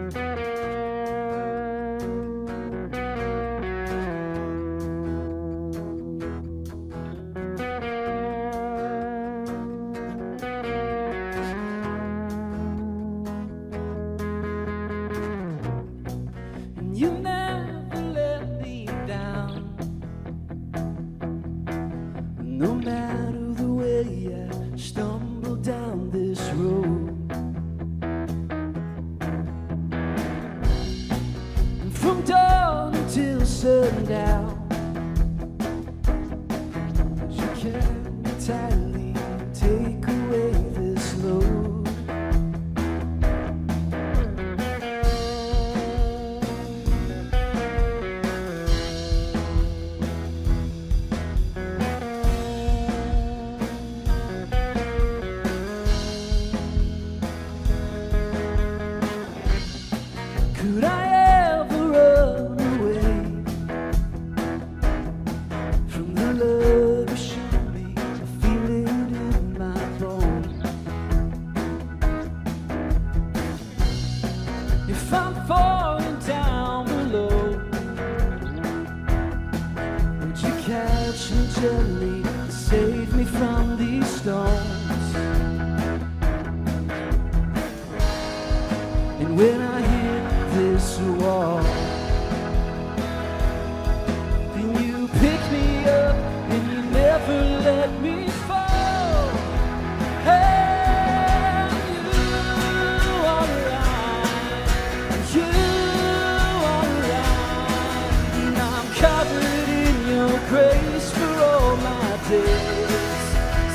You never let me down, no matter the way I stumble down this road. And from dawn until sundown, you carry me tightly and take away this load. Could I ever run away from the love you showed me? I feel it in my bones. If I'm falling down below, would you catch me gently and save me from these stones? And when I this wall, then you pick me up and you never let me fall. Hey, you are right, you are right, and I'm covered in your grace for all my days.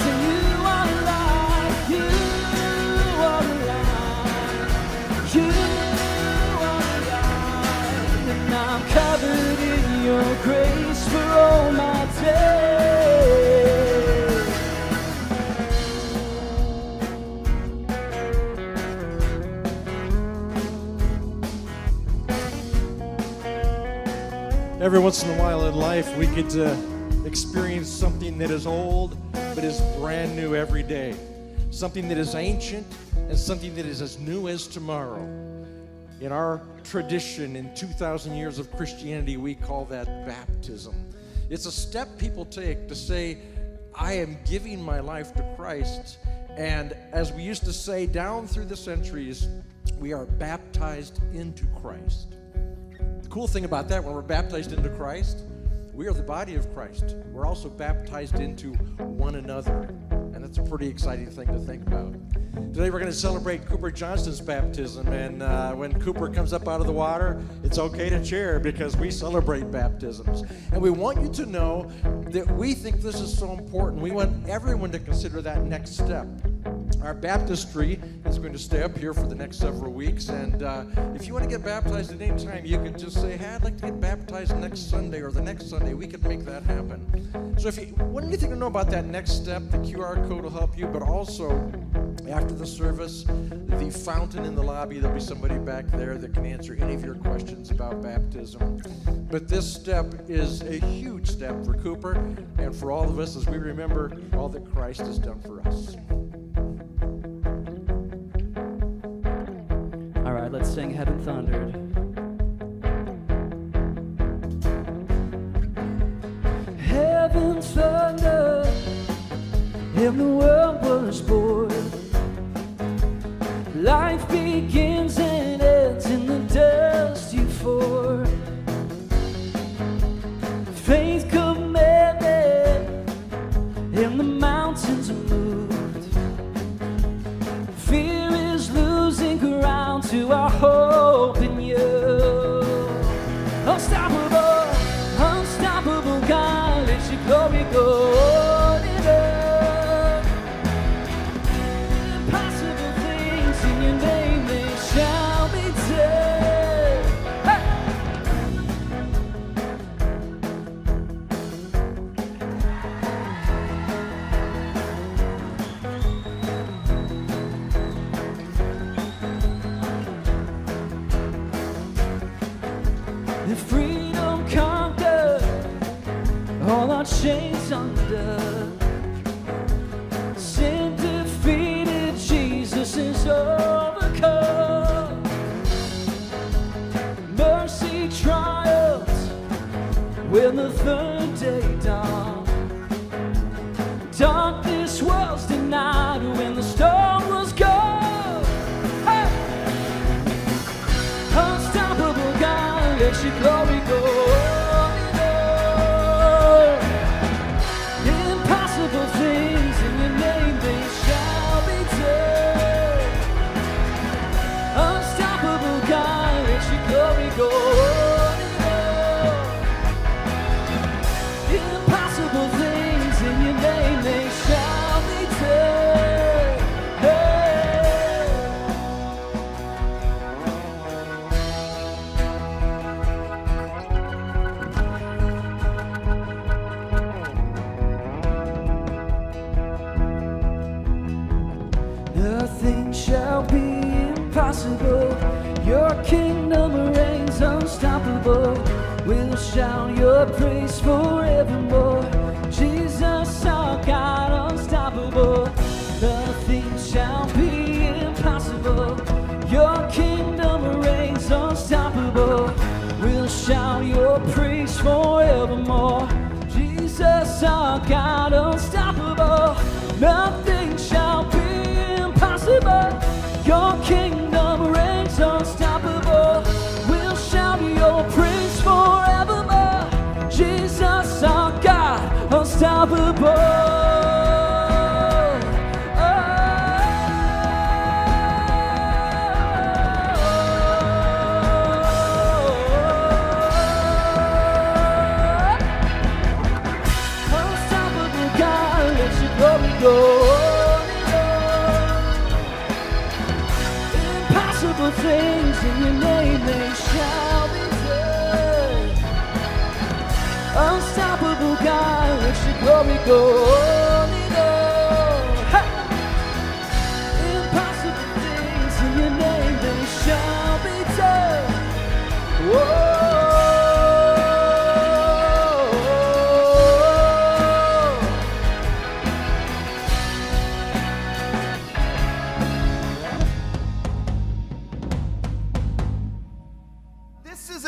So you are right, you are right, you. I'm covered in your grace for all my days. Every once in a while in life, we get to experience something that is old, but is brand new every day. Something that is ancient and something that is as new as tomorrow. In our tradition, in 2,000 years of Christianity, we call that baptism. It's a step people take to say, I am giving my life to Christ. And as we used to say down through the centuries, we are baptized into Christ. The cool thing about that, when we're baptized into Christ, we are the body of Christ. We're also baptized into one another. And that's a pretty exciting thing to think about. Today we're going to celebrate Cooper Johnston's baptism, and when Cooper comes up out of the water, it's okay to cheer because we celebrate baptisms. And we want you to know that we think this is so important. We want everyone to consider that next step. Our baptistry is going to stay up here for the next several weeks, and if you want to get baptized at any time, you can just say, hey, I'd like to get baptized next Sunday or the next Sunday. We can make that happen. So if you want anything to know about that next step, the QR code will help you, but also after the service, the fountain in the lobby, there'll be somebody back there that can answer any of your questions about baptism. But this step is a huge step for Cooper and for all of us as we remember all that Christ has done for us. All right, let's sing Heaven Thundered. Heaven thundered and the world was born. Life begins and ends in the dust you form. Faith commanded and the mountains are moved. Fear is losing ground to our hope in you. Unstoppable, unstoppable God, let your glory go on and on. Impossible things in your name, they shall be done. Hey! The freedom conquered, all our chains under. Sin defeated, Jesus is overcome. when the third day dawned. Darkness was denied when the storm was gone. Hey! Unstoppable God, let your glory go. Impossible things in your name, they shall be done. Unstoppable God, let your glory go. Impossible things in your name, they shall be done. Nothing shall be impossible. Your kingdom reigns unstoppable. We'll shout your praise forevermore. Jesus, our God, unstoppable. Nothing shall be impossible. Your kingdom reigns unstoppable. We'll shout your praise forevermore. Jesus, our God, unstoppable. Nothing shall be impossible. Your kingdom reigns unstoppable. We'll shout your praise forevermore. Jesus, our God, unstoppable. Unstoppable God, let your glory go. Impossible things in your name, they shall be done. Unstoppable God, let your glory go. Hey! Impossible things in your name, they shall be done. Whoa. This is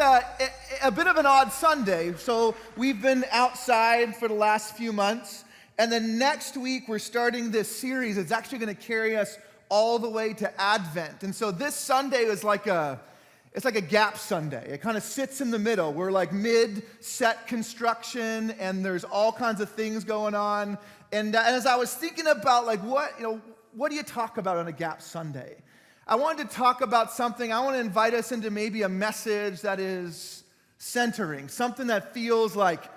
a bit of an odd Sunday. So we've been outside for the last few months, and then next week we're starting this series. It's actually going to carry us all the way to Advent. And so this Sunday is like a gap Sunday. It kind of sits in the middle. We're like mid-set construction, and there's all kinds of things going on. And as I was thinking about like what do you talk about on a gap Sunday? I wanted to talk about something. I want to invite us into maybe a message that is centering, something that feels like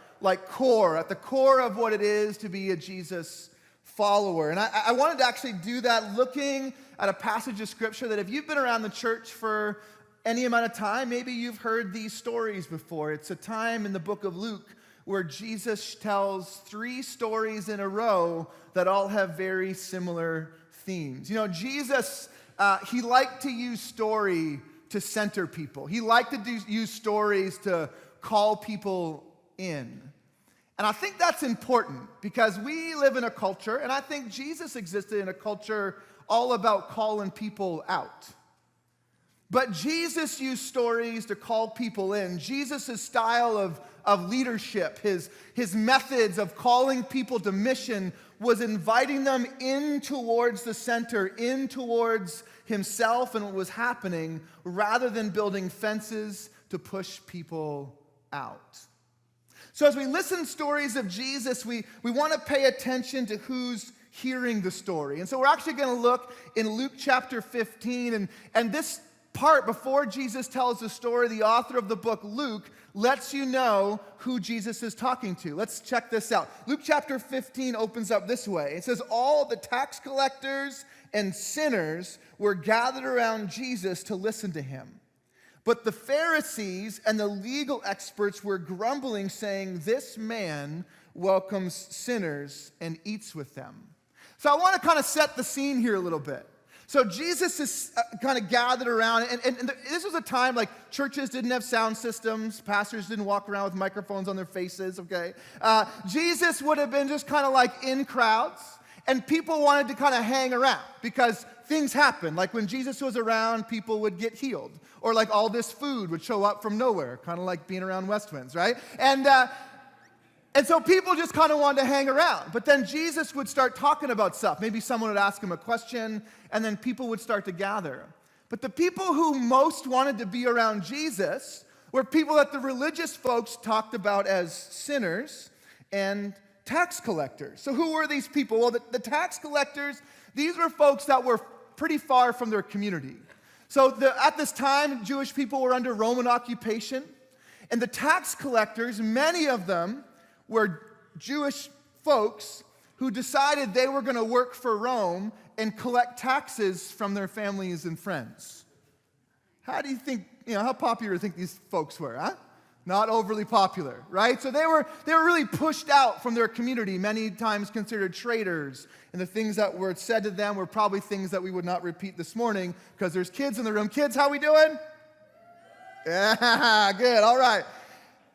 core, at the core of what it is to be a Jesus follower. And I wanted to actually do that looking at a passage of Scripture that if you've been around the church for any amount of time, maybe you've heard these stories before. It's a time in the book of Luke where Jesus tells 3 stories in a row that all have very similar themes. You know, Jesus, he liked to use story to center people. He liked to use stories to call people in. And I think that's important because we live in a culture, and I think Jesus existed in a culture all about calling people out. But Jesus used stories to call people in. Jesus' style of leadership, his methods of calling people to mission was inviting them in towards the center, in towards himself and what was happening, rather than building fences to push people out. So as we listen to stories of Jesus, we want to pay attention to who's hearing the story. And so we're actually going to look in Luke chapter 15, and this part before Jesus tells the story, the author of the book, Luke, lets you know who Jesus is talking to. Let's check this out. Luke chapter 15 opens up this way. It says, all the tax collectors and sinners were gathered around Jesus to listen to him. But the Pharisees and the legal experts were grumbling, saying, this man welcomes sinners and eats with them. So I want to kind of set the scene here a little bit. So Jesus is kind of gathered around, and this was a time like churches didn't have sound systems, pastors didn't walk around with microphones on their faces, okay? Jesus would have been just kind of like in crowds, and people wanted to kind of hang around because things happen. Like when Jesus was around, people would get healed. Or like all this food would show up from nowhere, kind of like being around Westwinds, right? And so people just kind of wanted to hang around. But then Jesus would start talking about stuff. Maybe someone would ask him a question, and then people would start to gather. But the people who most wanted to be around Jesus were people that the religious folks talked about as sinners and tax collectors. So who were these people? Well, the tax collectors, these were folks that were pretty far from their community. So at this time, Jewish people were under Roman occupation. And the tax collectors, many of them, were Jewish folks who decided they were going to work for Rome and collect taxes from their families and friends. How do you think, how popular do you think these folks were, huh? Not overly popular, right? So they were really pushed out from their community, many times considered traitors. And the things that were said to them were probably things that we would not repeat this morning because there's kids in the room. Kids, how we doing? Yeah, good, all right.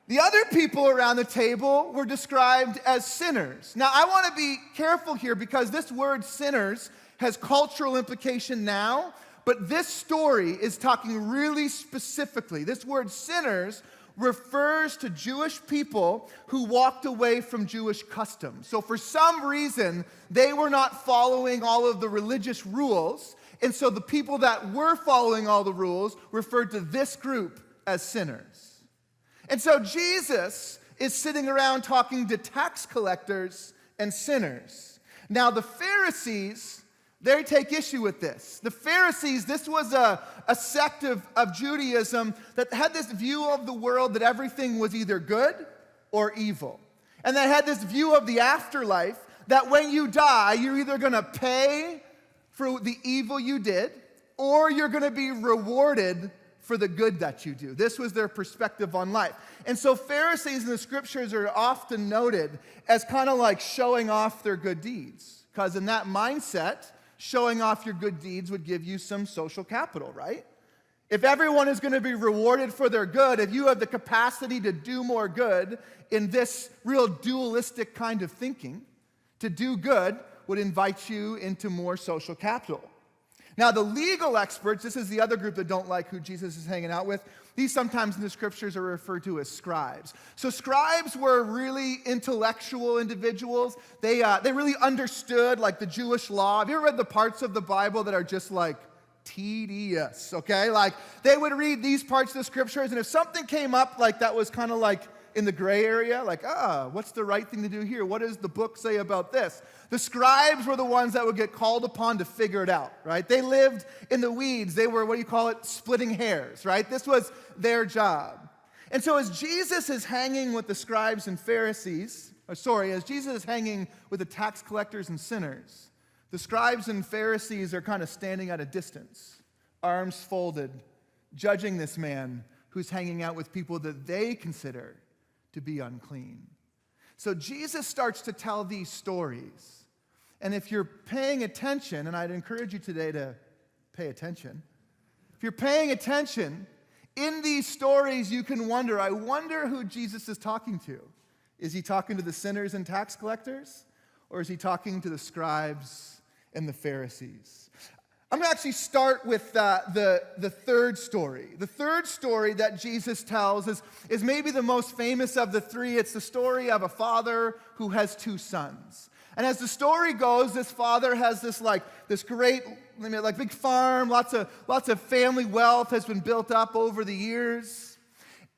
The other people around the table were described as sinners. Now, I want to be careful here because this word sinners has cultural implication now, but this story is talking really specifically. This word sinners refers to Jewish people who walked away from Jewish customs. So for some reason, they were not following all of the religious rules, and so the people that were following all the rules referred to this group as sinners. And so Jesus is sitting around talking to tax collectors and sinners. Now the Pharisees, they take issue with this. The Pharisees, this was a sect of Judaism that had this view of the world that everything was either good or evil. And they had this view of the afterlife that when you die, you're either going to pay for the evil you did or you're going to be rewarded for the good that you do. This was their perspective on life. And so Pharisees in the scriptures are often noted as kind of like showing off their good deeds. Because in that mindset, showing off your good deeds would give you some social capital, right? If everyone is going to be rewarded for their good, if you have the capacity to do more good in this real dualistic kind of thinking, to do good would invite you into more social capital. Now, the legal experts, this is the other group that don't like who Jesus is hanging out with. These sometimes in the scriptures are referred to as scribes. So scribes were really intellectual individuals. They really understood like the Jewish law. Have you ever read the parts of the Bible that are just like tedious, okay? Like they would read these parts of the scriptures, and if something came up like that was kind of like in the gray area, like, what's the right thing to do here? What does the book say about this? The scribes were the ones that would get called upon to figure it out, right? They lived in the weeds. They were, splitting hairs, right? This was their job. And so as Jesus is hanging with the scribes and Pharisees, as Jesus is hanging with the tax collectors and sinners, the scribes and Pharisees are kind of standing at a distance, arms folded, judging this man who's hanging out with people that they consider to be unclean. So Jesus starts to tell these stories. And if you're paying attention, and I'd encourage you today to pay attention. If you're paying attention, in these stories you can wonder, I wonder who Jesus is talking to. Is he talking to the sinners and tax collectors? Or is he talking to the scribes and the Pharisees? I'm going to actually start with the third story. The third story that Jesus tells is maybe the most famous of the three. It's the story of a father who has two sons. And as the story goes, this father has this great, big farm, lots of family wealth has been built up over the years.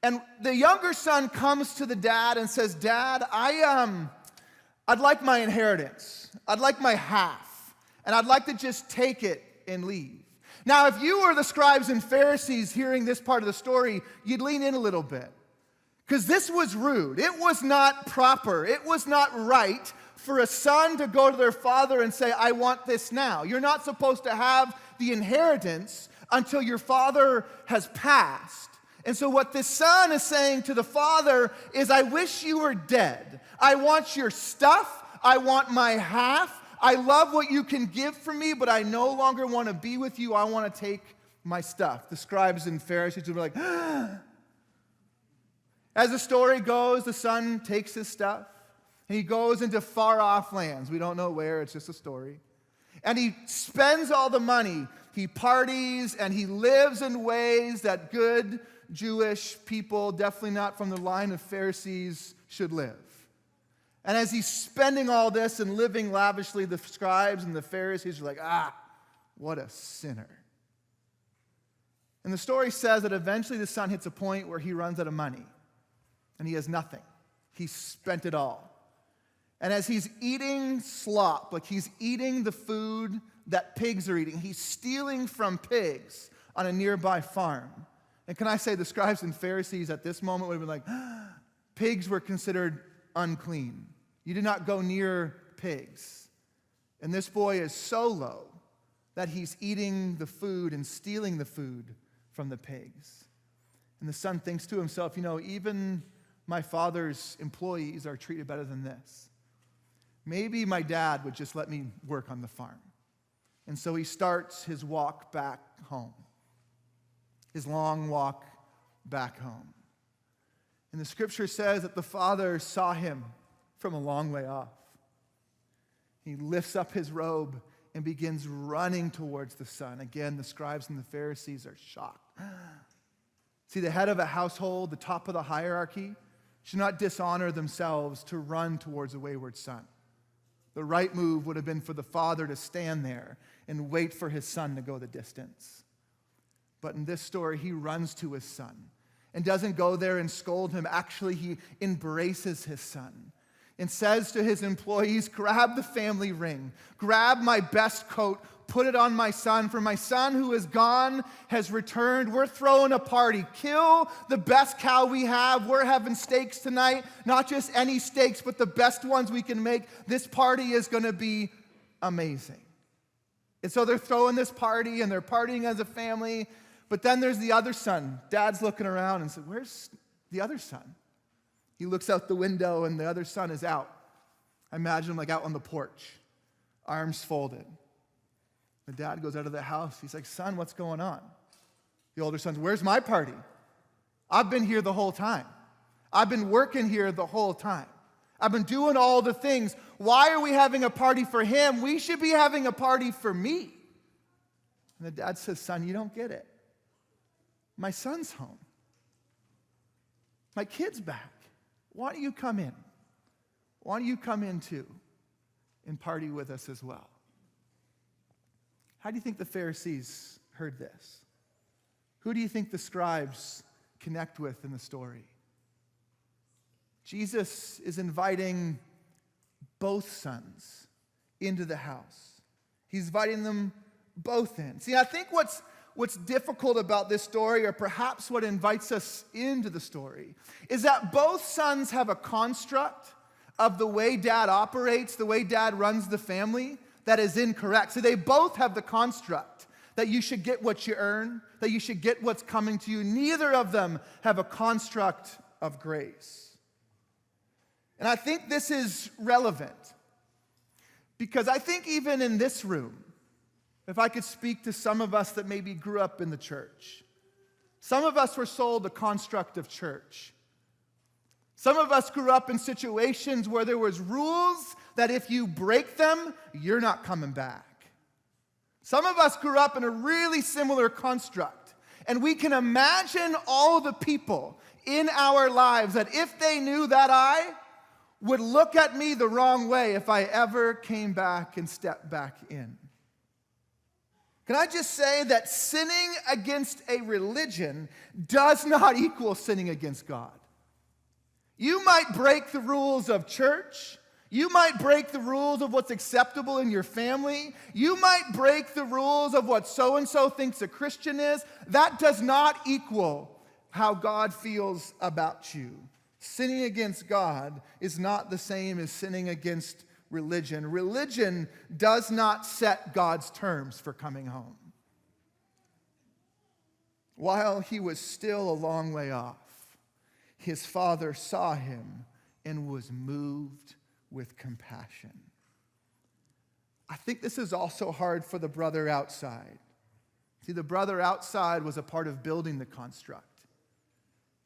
And the younger son comes to the dad and says, "Dad, I'd like my inheritance. I'd like my half. And I'd like to just take it and leave." Now, if you were the scribes and Pharisees hearing this part of the story, you'd lean in a little bit. Because this was rude. It was not proper. It was not right for a son to go to their father and say, "I want this now." You're not supposed to have the inheritance until your father has passed. And so what this son is saying to the father is, "I wish you were dead. I want your stuff. I want my half. I love what you can give for me, but I no longer want to be with you. I want to take my stuff." The scribes and Pharisees would be like, As the story goes, the son takes his stuff, and he goes into far-off lands. We don't know where, it's just a story. And he spends all the money. He parties and he lives in ways that good Jewish people, definitely not from the line of Pharisees, should live. And as he's spending all this and living lavishly, the scribes and the Pharisees are like, what a sinner. And the story says that eventually the son hits a point where he runs out of money and he has nothing. He's spent it all. And as he's eating slop, like he's eating the food that pigs are eating, he's stealing from pigs on a nearby farm. And can I say the scribes and Pharisees at this moment would have been like, pigs were considered unclean. You did not go near pigs. And this boy is so low that he's eating the food and stealing the food from the pigs. And the son thinks to himself, even my father's employees are treated better than this. Maybe my dad would just let me work on the farm. And so he starts his walk back home, his long walk back home. And the scripture says that the father saw him from a long way off. He lifts up his robe and begins running towards the son. Again, the scribes and the Pharisees are shocked. See, the head of a household, the top of the hierarchy, should not dishonor themselves to run towards a wayward son. The right move would have been for the father to stand there and wait for his son to go the distance. But in this story, he runs to his son and doesn't go there and scold him. Actually, he embraces his son and says to his employees, grab the family ring, grab my best coat, put it on my son, for my son who is gone has returned. We're throwing a party. Kill the best cow we have. We're having steaks tonight. Not just any steaks, but the best ones we can make. This party is going to be amazing. And so they're throwing this party and they're partying as a family. But then there's the other son. Dad's looking around and says, where's the other son? He looks out the window and the other son is out. I imagine him like out on the porch, arms folded. The dad goes out of the house. He's like, son, what's going on? The older son's, where's my party? I've been here the whole time. I've been working here the whole time. I've been doing all the things. Why are we having a party for him? We should be having a party for me. And the dad says, son, you don't get it. My son's home. My kid's back. Why don't you come in? Why don't you come in too and party with us as well? How do you think the Pharisees heard this? Who do you think the scribes connect with in the story? Jesus is inviting both sons into the house. He's inviting them both in. See, I think what's difficult about this story, or perhaps what invites us into the story, is that both sons have a construct of the way dad operates, the way dad runs the family, that is incorrect. So they both have the construct that you should get what you earn, that you should get what's coming to you. Neither of them have a construct of grace. And I think this is relevant because I think even in this room, if I could speak to some of us that maybe grew up in the church, some of us were sold the construct of church. Some of us grew up in situations where there was rules that if you break them, you're not coming back. Some of us grew up in a really similar construct, and we can imagine all the people in our lives that if they knew that I would look at me the wrong way if I ever came back and stepped back in. Can I just say that sinning against a religion does not equal sinning against God? You might break the rules of church. You might break the rules of what's acceptable in your family. You might break the rules of what so-and-so thinks a Christian is. That does not equal how God feels about you. Sinning against God is not the same as sinning against religion. Religion does not set God's terms for coming home. While he was still a long way off, his father saw him and was moved with compassion. I think this is also hard for the brother outside. See, the brother outside was a part of building the construct.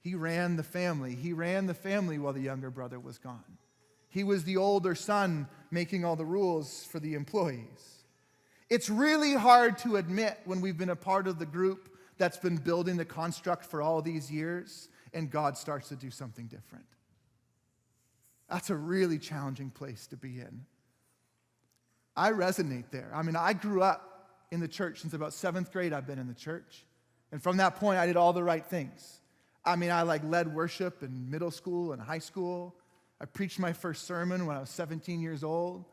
He ran the family. He ran the family while the younger brother was gone. He was the older son making all the rules for the employees. It's really hard to admit when we've been a part of the group that's been building the construct for all these years and God starts to do something different. That's a really challenging place to be in. I resonate there. I mean, I grew up in the church since about 7th grade. I've been in the church. And from that point, I did all the right things. I mean, I led worship in middle school and high school. I preached my first sermon when I was 17 years old.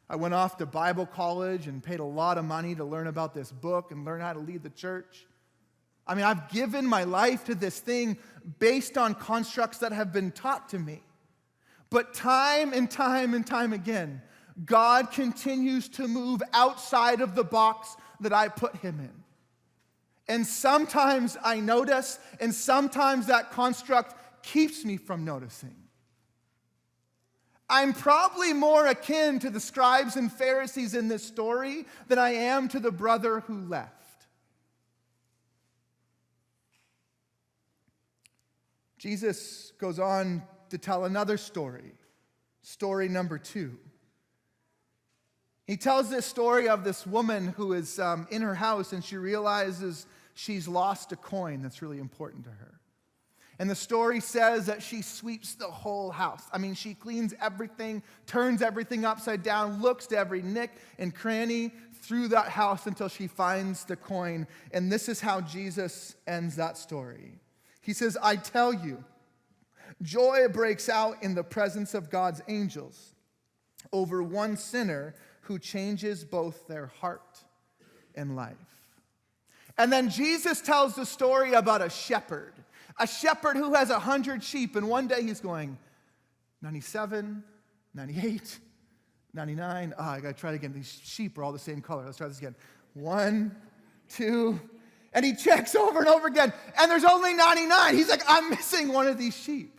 I went off to Bible college and paid a lot of money to learn about this book and learn how to lead the church. I mean, I've given my life to this thing based on constructs that have been taught to me. But time and time and time again, God continues to move outside of the box that I put him in. And sometimes I notice, and sometimes that construct keeps me from noticing. I'm probably more akin to the scribes and Pharisees in this story than I am to the brother who left. Jesus goes on to tell another story, story number 2. He tells this story of this woman who is in her house and she realizes she's lost a coin that's really important to her. And the story says that she sweeps the whole house. I mean, she cleans everything, turns everything upside down, looks to every nick and cranny through that house until she finds the coin. And this is how Jesus ends that story. He says, I tell you, joy breaks out in the presence of God's angels over one sinner who changes both their heart and life. And then Jesus tells the story about a shepherd who has 100 sheep, and one day he's going, 97, 98, 99. I gotta try it again. These sheep are all the same color. Let's try this again. 1, 2, and he checks over and over again, and there's only 99. He's like, I'm missing one of these sheep.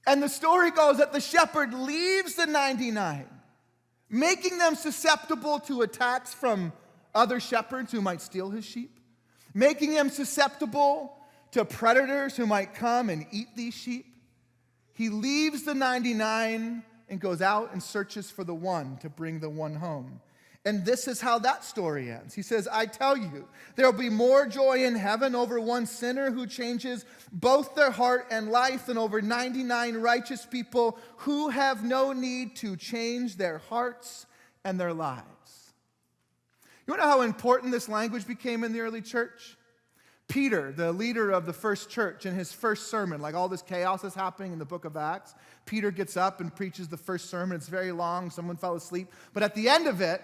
And the story goes that the shepherd leaves the 99, making them susceptible to attacks from other shepherds who might steal his sheep, making them susceptible to predators who might come and eat these sheep. He leaves the 99 and goes out and searches for the one to bring the one home. And this is how that story ends. He says, I tell you, there will be more joy in heaven over one sinner who changes both their heart and life than over 99 righteous people who have no need to change their hearts and their lives. You know how important this language became in the early church? Peter, the leader of the first church, in his first sermon, like all this chaos is happening in the book of Acts, Peter gets up and preaches the first sermon. It's very long. Someone fell asleep. But at the end of it,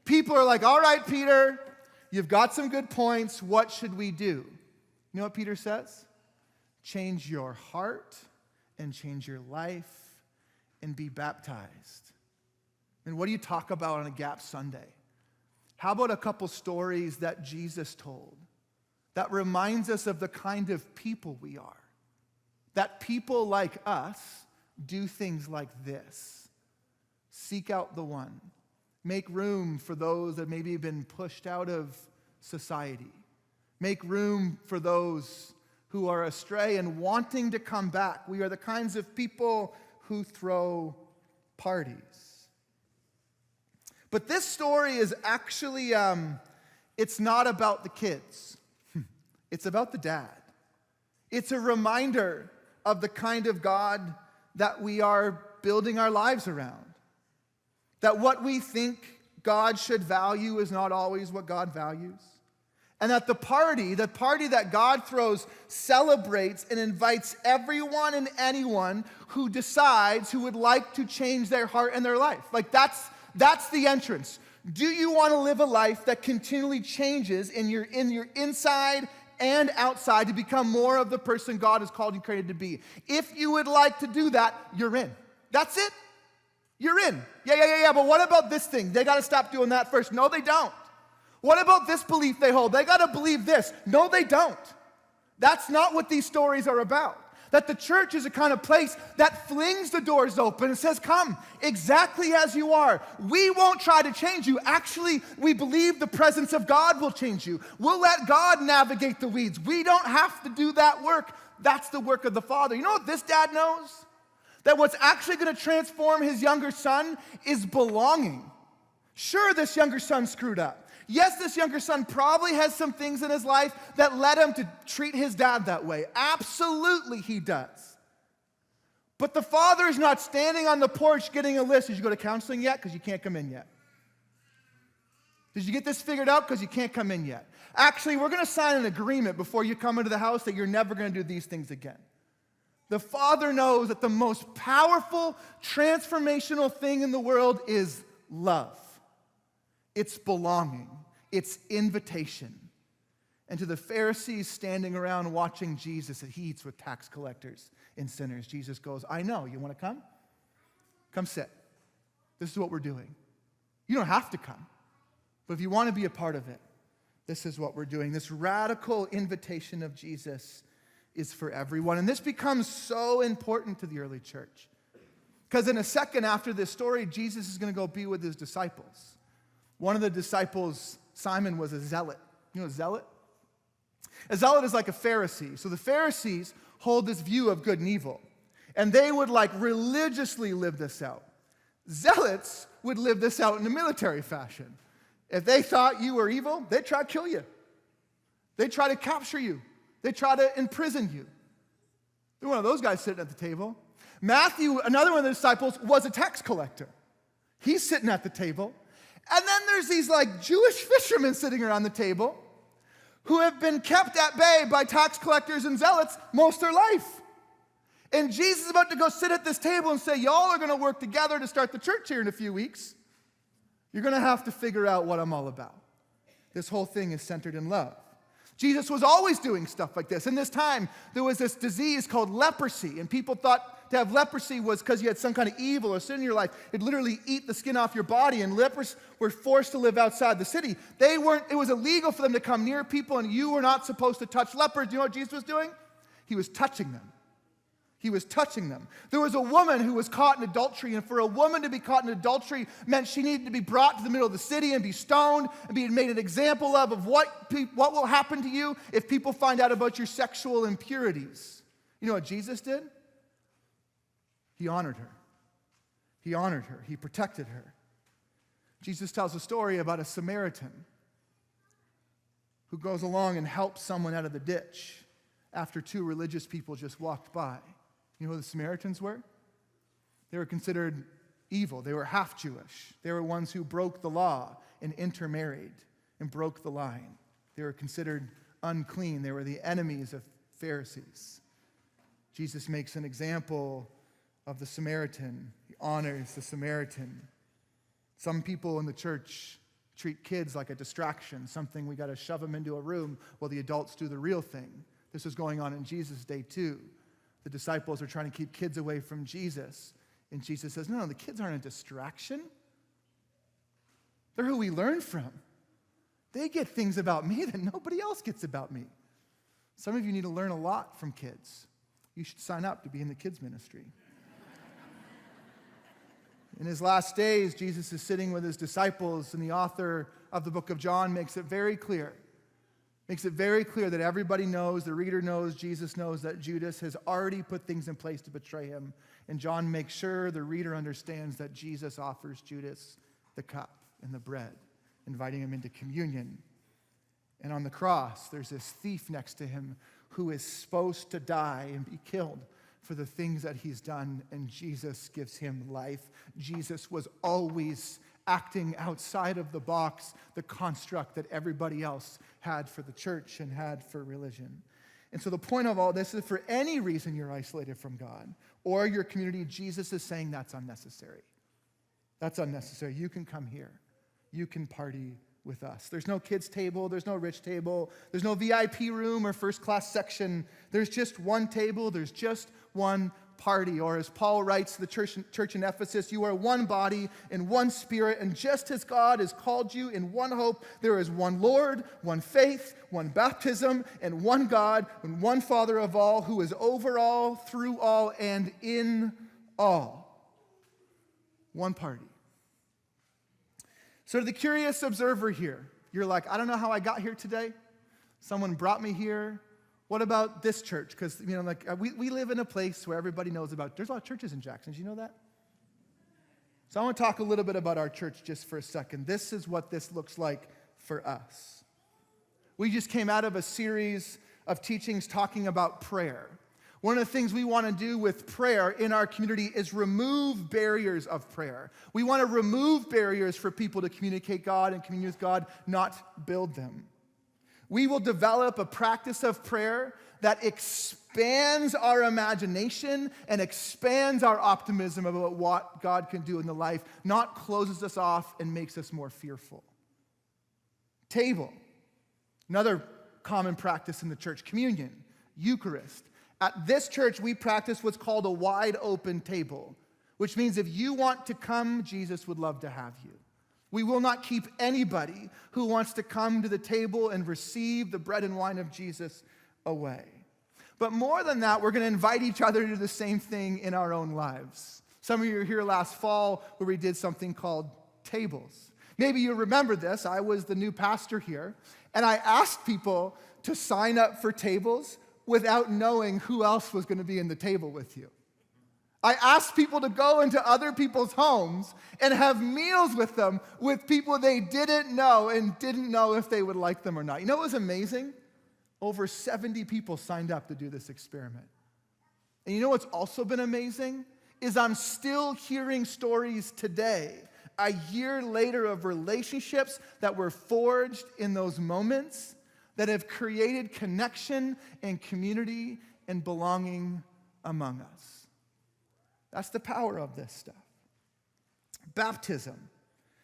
people are like, all right, Peter, you've got some good points. What should we do? You know what Peter says? Change your heart and change your life and be baptized. And what do you talk about on a Gap Sunday? How about a couple stories that Jesus told that reminds us of the kind of people we are? That people like us do things like this. Seek out the one. Make room for those that maybe have been pushed out of society. Make room for those who are astray and wanting to come back. We are the kinds of people who throw parties. But this story is actually, it's not about the kids. It's about the dad. It's a reminder of the kind of God that we are building our lives around. That what we think God should value is not always what God values. And that the party that God throws celebrates and invites everyone and anyone who decides who would like to change their heart and their life. Like that's the entrance. Do you want to live a life that continually changes in your inside and outside to become more of the person God has called you, created to be? If you would like to do that, you're in. That's it. You're in. Yeah, but what about this thing? They got to stop doing that first. No, they don't. What about this belief they hold? They got to believe this. No, they don't. That's not what these stories are about. That the church is a kind of place that flings the doors open and says, come exactly as you are. We won't try to change you. Actually, we believe the presence of God will change you. We'll let God navigate the weeds. We don't have to do that work. That's the work of the Father. You know what this dad knows? That what's actually going to transform his younger son is belonging. Sure, this younger son screwed up. Yes, this younger son probably has some things in his life that led him to treat his dad that way. Absolutely, he does. But the father is not standing on the porch getting a list. Did you go to counseling yet? Because you can't come in yet. Did you get this figured out? Because you can't come in yet. Actually, we're going to sign an agreement before you come into the house that you're never going to do these things again. The father knows that the most powerful, transformational thing in the world is love. It's belonging. It's invitation. And to the Pharisees standing around watching Jesus, that he eats with tax collectors and sinners, Jesus goes, I know. You want to come? Come sit. This is what we're doing. You don't have to come. But if you want to be a part of it, this is what we're doing. This radical invitation of Jesus is for everyone. And this becomes so important to the early church. Because in a second after this story, Jesus is going to go be with his disciples. One of the disciples, Simon, was a zealot. You know a zealot? A zealot is like a Pharisee. So the Pharisees hold this view of good and evil. And they would religiously live this out. Zealots would live this out in a military fashion. If they thought you were evil, they'd try to kill you. They'd try to capture you. They'd try to imprison you. They're one of those guys sitting at the table. Matthew, another one of the disciples, was a tax collector. He's sitting at the table. And then there's these Jewish fishermen sitting around the table who have been kept at bay by tax collectors and zealots most of their life. And Jesus is about to go sit at this table and say, y'all are going to work together to start the church here in a few weeks. You're going to have to figure out what I'm all about. This whole thing is centered in love. Jesus was always doing stuff like this. In this time, there was this disease called leprosy, and people thought to have leprosy was because you had some kind of evil or sin in your life. It'd literally eat the skin off your body, and lepers were forced to live outside the city. It was illegal for them to come near people, and you were not supposed to touch lepers. Do you know what Jesus was doing? He was touching them. He was touching them. There was a woman who was caught in adultery, and for a woman to be caught in adultery meant she needed to be brought to the middle of the city and be stoned and be made an example of what will happen to you if people find out about your sexual impurities. You know what Jesus did? He honored her. He honored her. He protected her. Jesus tells a story about a Samaritan who goes along and helps someone out of the ditch after two religious people just walked by. You know who the Samaritans were? They were considered evil. They were half Jewish. They were ones who broke the law and intermarried and broke the line. They were considered unclean. They were the enemies of Pharisees. Jesus makes an example of the Samaritan. He honors the Samaritan. Some people in the church treat kids like a distraction, something we got to shove them into a room while the adults do the real thing. This was going on in Jesus' day too. The disciples are trying to keep kids away from Jesus. And Jesus says, no, the kids aren't a distraction. They're who we learn from. They get things about me that nobody else gets about me. Some of you need to learn a lot from kids. You should sign up to be in the kids ministry. In his last days, Jesus is sitting with his disciples, and the author of the book of John makes it very clear that everybody knows, the reader knows, Jesus knows that Judas has already put things in place to betray him. And John makes sure the reader understands that Jesus offers Judas the cup and the bread, inviting him into communion. And on the cross, there's this thief next to him who is supposed to die and be killed for the things that he's done, and Jesus gives him life. Jesus was always acting outside of the box, the construct that everybody else had for the church and had for religion. And so the point of all this is, for any reason you're isolated from God or your community, Jesus is saying that's unnecessary. That's unnecessary. You can come here. You can party with us. There's no kids table. There's no rich table. There's no VIP room or first class section. There's just one table. There's just one party. Or as Paul writes to the church in Ephesus, you are one body and one spirit, and just as God has called you in one hope, there is one Lord, one faith, one baptism, and one God, and one Father of all, who is over all, through all, and in all. One party. So to the curious observer here, you're like, I don't know how I got here today. Someone brought me here. What about this church? Because, we live in a place where everybody knows about. There's a lot of churches in Jackson. Did you know that? So I want to talk a little bit about our church just for a second. This is what this looks like for us. We just came out of a series of teachings talking about prayer. One of the things we want to do with prayer in our community is remove barriers of prayer. We want to remove barriers for people to communicate God and commune with God, not build them. We will develop a practice of prayer that expands our imagination and expands our optimism about what God can do in the life, not closes us off and makes us more fearful. Table, another common practice in the church. Communion, Eucharist. At this church, we practice what's called a wide open table, which means if you want to come, Jesus would love to have you. We will not keep anybody who wants to come to the table and receive the bread and wine of Jesus away. But more than that, we're going to invite each other to do the same thing in our own lives. Some of you were here last fall where we did something called tables. Maybe you remember this. I was the new pastor here, and I asked people to sign up for tables without knowing who else was going to be in the table with you. I asked people to go into other people's homes and have meals with them with people they didn't know and didn't know if they would like them or not. You know what was amazing? Over 70 people signed up to do this experiment. And you know what's also been amazing? Is I'm still hearing stories today, a year later, of relationships that were forged in those moments that have created connection and community and belonging among us. That's the power of this stuff. Baptism.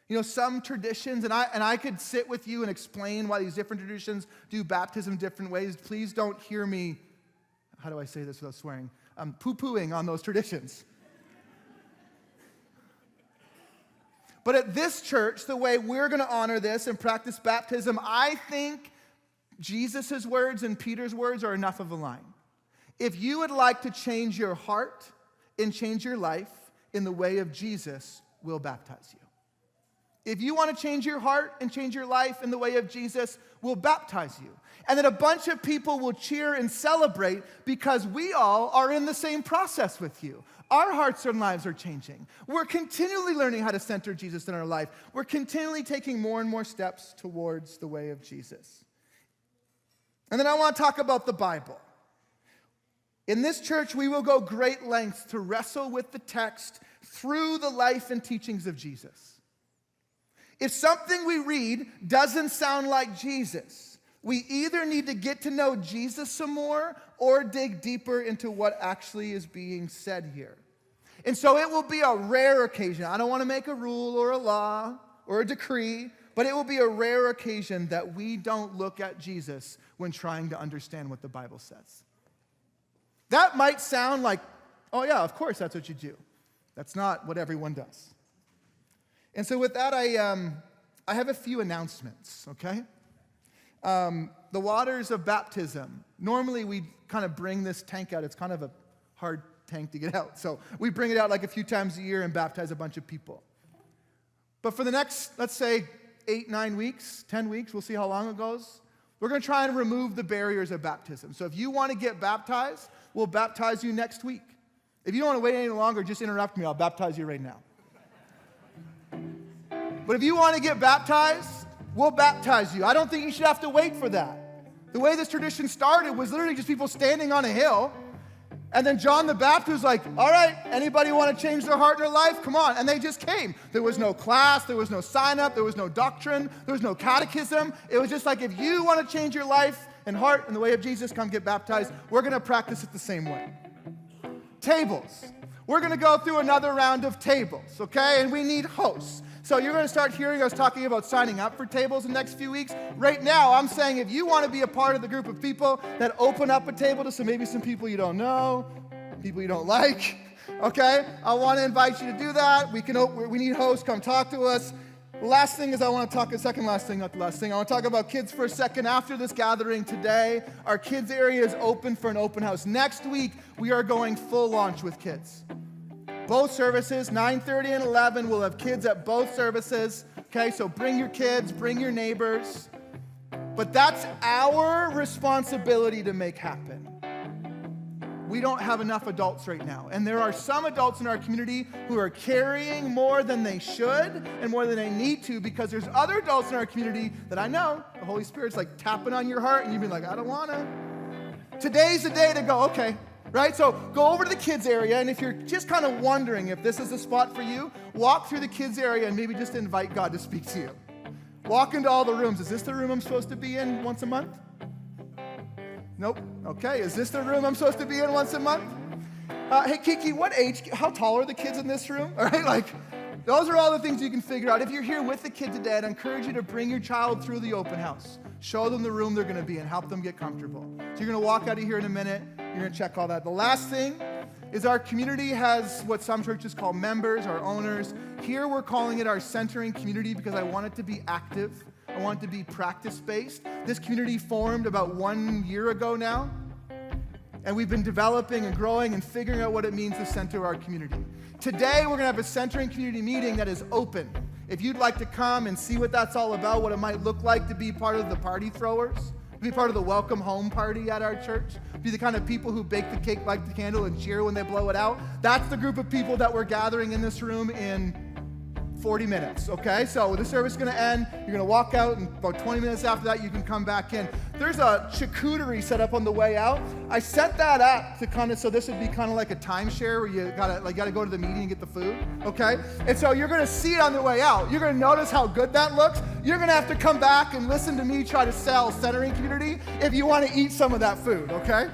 You know, some traditions, and I could sit with you and explain why these different traditions do baptism different ways. Please don't hear me, how do I say this without swearing? Poo-pooing on those traditions. But at this church, the way we're going to honor this and practice baptism, I think Jesus' words and Peter's words are enough of a line. If you would like to change your heart and change your life in the way of Jesus, we'll baptize you. If you want to change your heart and change your life in the way of Jesus, we'll baptize you. And then a bunch of people will cheer and celebrate because we all are in the same process with you. Our hearts and lives are changing. We're continually learning how to center Jesus in our life. We're continually taking more and more steps towards the way of Jesus. And then I want to talk about the Bible. In this church, we will go great lengths to wrestle with the text through the life and teachings of Jesus. If something we read doesn't sound like Jesus, we either need to get to know Jesus some more or dig deeper into what actually is being said here. And so it will be a rare occasion. I don't want to make a rule or a law or a decree, but it will be a rare occasion that we don't look at Jesus when trying to understand what the Bible says. That might sound like, oh yeah, of course that's what you do. That's not what everyone does. And so with that, I have a few announcements, okay? The waters of baptism. Normally we kind of bring this tank out. It's kind of a hard tank to get out. So we bring it out like a few times a year and baptize a bunch of people. But for the next, let's say, 8, 9 weeks, 10 weeks, we'll see how long it goes, we're going to try and remove the barriers of baptism. So if you want to get baptized, we'll baptize you next week. If you don't want to wait any longer, just interrupt me. I'll baptize you right now. But if you want to get baptized, we'll baptize you. I don't think you should have to wait for that. The way this tradition started was literally just people standing on a hill. And then John the Baptist was like, all right, anybody want to change their heart and their life? Come on. And they just came. There was no class. There was no sign up. There was no doctrine. There was no catechism. It was just like, if you want to change your life and heart in the way of Jesus, come get baptized. We're going to practice it the same way. Tables. We're going to go through another round of tables, okay? And we need hosts. So you're going to start hearing us talking about signing up for tables in the next few weeks. Right now, I'm saying if you want to be a part of the group of people that open up a table to maybe some people you don't know, people you don't like, okay? I want to invite you to do that. We need hosts. Come talk to us. The last thing is I want to talk, second last thing, not the last thing. I want to talk about kids for a second. After this gathering today, our kids area is open for an open house. Next week, we are going full launch with kids. Both services, 9:30 and 11, we'll have kids at both services. Okay, so bring your kids, bring your neighbors. But that's our responsibility to make happen. we don't have enough adults right now. And there are some adults in our community who are carrying more than they should and more than they need to, because there's other adults in our community that I know the Holy Spirit's like tapping on your heart and you've been like, I don't want to. Today's the day to go, okay, right? So go over to the kids area, and if you're just kind of wondering if this is the spot for you, walk through the kids area and maybe just invite God to speak to you. Walk into all the rooms. Is this the room I'm supposed to be in once a month? Nope. Okay, is this the room I'm supposed to be in once a month? Hey, Kiki, what age, how tall are the kids in this room? All right, like, those are all the things you can figure out. If you're here with the kid today, I'd encourage you to bring your child through the open house. Show them the room they're going to be in. Help them get comfortable. So you're going to walk out of here in a minute. You're going to check all that. The last thing is our community has what some churches call members or owners. Here we're calling it our centering community because I want it to be active. I want it to be practice-based. This community formed about 1 year ago now. And we've been developing and growing and figuring out what it means to center our community. Today, we're going to have a centering community meeting that is open. If you'd like to come and see what that's all about, what it might look like to be part of the party throwers, be part of the welcome home party at our church, be the kind of people who bake the cake, light the candle, and cheer when they blow it out, that's the group of people that we're gathering in this room in 40 minutes, okay? So the service is going to end. You're going to walk out, and about 20 minutes after that, you can come back in. There's a charcuterie set up on the way out. I set that up to kind of, so this would be kind of like a timeshare where you gotta go to the meeting and get the food, okay? And so you're going to see it on the way out. You're going to notice how good that looks. You're going to have to come back and listen to me try to sell centering community if you want to eat some of that food, okay?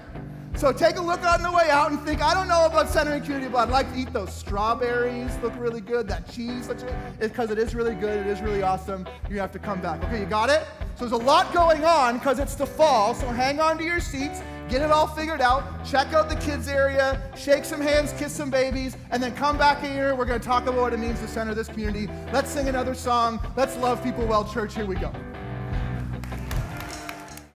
So take a look on the way out and think, I don't know about centering community, but I'd like to eat those strawberries. Look really good. That cheese looks good. Because it is really good. It is really awesome. You have to come back. Okay, you got it? So there's a lot going on because it's the fall. So hang on to your seats. Get it all figured out. Check out the kids area. Shake some hands. Kiss some babies. And then come back here. We're going to talk about what it means to center this community. Let's sing another song. Let's love people well, church. Here we go.